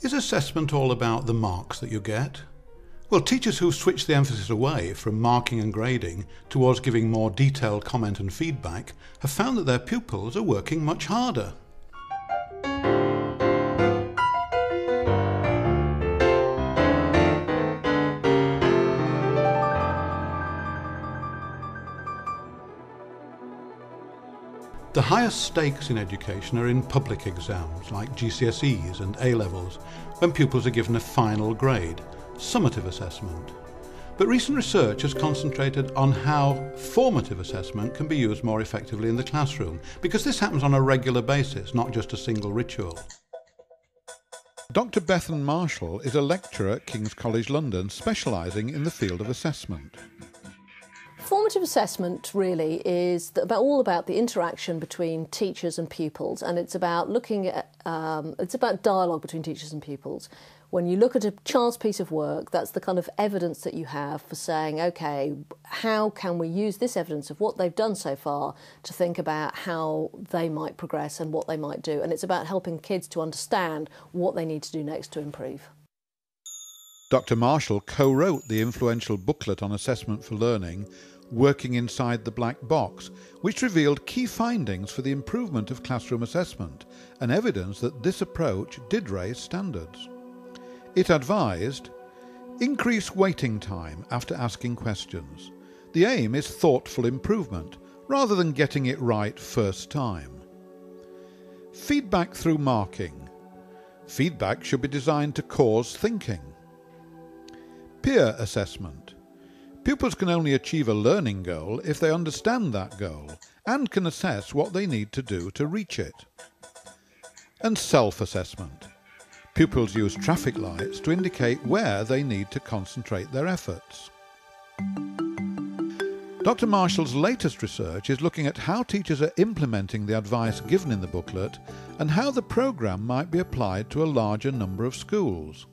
Is assessment all about the marks that you get? Well, teachers who've switched the emphasis away from marking and grading towards giving more detailed comment and feedback have found that their pupils are working much harder. The highest stakes in education are in public exams like GCSEs and A-levels, when pupils are given a final grade, summative assessment. But recent research has concentrated on how formative assessment can be used more effectively in the classroom, because this happens on a regular basis, not just a single ritual. Dr. Bethan Marshall is a lecturer at King's College London, specialising in the field of assessment. Formative assessment really is all about the interaction between teachers and pupils, and it's about looking at it's about dialogue between teachers and pupils. When you look at a child's piece of work, that's the kind of evidence that you have for saying, okay, how can we use this evidence of what they've done so far to think about how they might progress and what they might do. And it's about helping kids to understand what they need to do next to improve. Dr. Marshall co-wrote the influential booklet on assessment for learning, Working Inside the Black Box, which revealed key findings for the improvement of classroom assessment and evidence that this approach did raise standards. It advised, increase waiting time after asking questions. The aim is thoughtful improvement, rather than getting it right first time. Feedback through marking. Feedback should be designed to cause thinking. Peer assessment. Pupils can only achieve a learning goal if they understand that goal and can assess what they need to do to reach it. And self-assessment. Pupils use traffic lights to indicate where they need to concentrate their efforts. Dr. Marshall's latest research is looking at how teachers are implementing the advice given in the booklet and how the programme might be applied to a larger number of schools.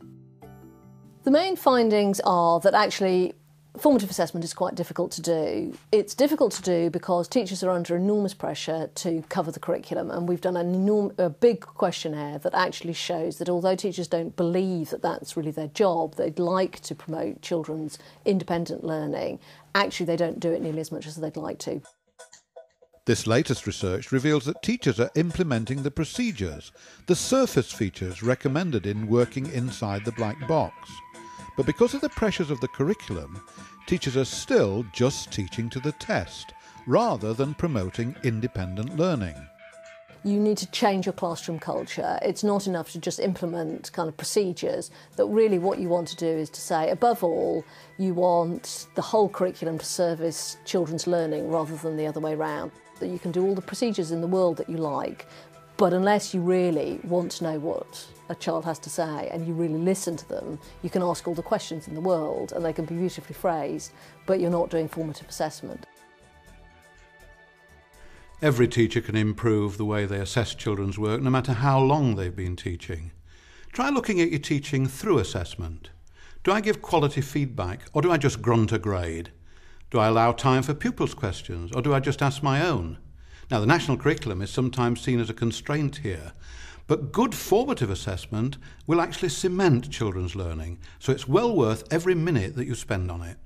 The main findings are that actually formative assessment is quite difficult to do. It's difficult to do because teachers are under enormous pressure to cover the curriculum, and we've done a big questionnaire that actually shows that although teachers don't believe that that's really their job, they'd like to promote children's independent learning, actually they don't do it nearly as much as they'd like to. This latest research reveals that teachers are implementing the procedures, the surface features recommended in Working Inside the Black Box. But because of the pressures of the curriculum, teachers are still just teaching to the test, rather than promoting independent learning. You need to change your classroom culture. It's not enough to just implement kind of procedures, that really what you want to do is to say, above all, you want the whole curriculum to service children's learning rather than the other way around. That you can do all the procedures in the world that you like, but unless you really want to know what a child has to say and you really listen to them, you can ask all the questions in the world and they can be beautifully phrased, but you're not doing formative assessment. Every teacher can improve the way they assess children's work, no matter how long they've been teaching. Try looking at your teaching through assessment. Do I give quality feedback, or do I just grunt a grade? Do I allow time for pupils' questions, or do I just ask my own? Now, the national curriculum is sometimes seen as a constraint here, but good formative assessment will actually cement children's learning, so it's well worth every minute that you spend on it.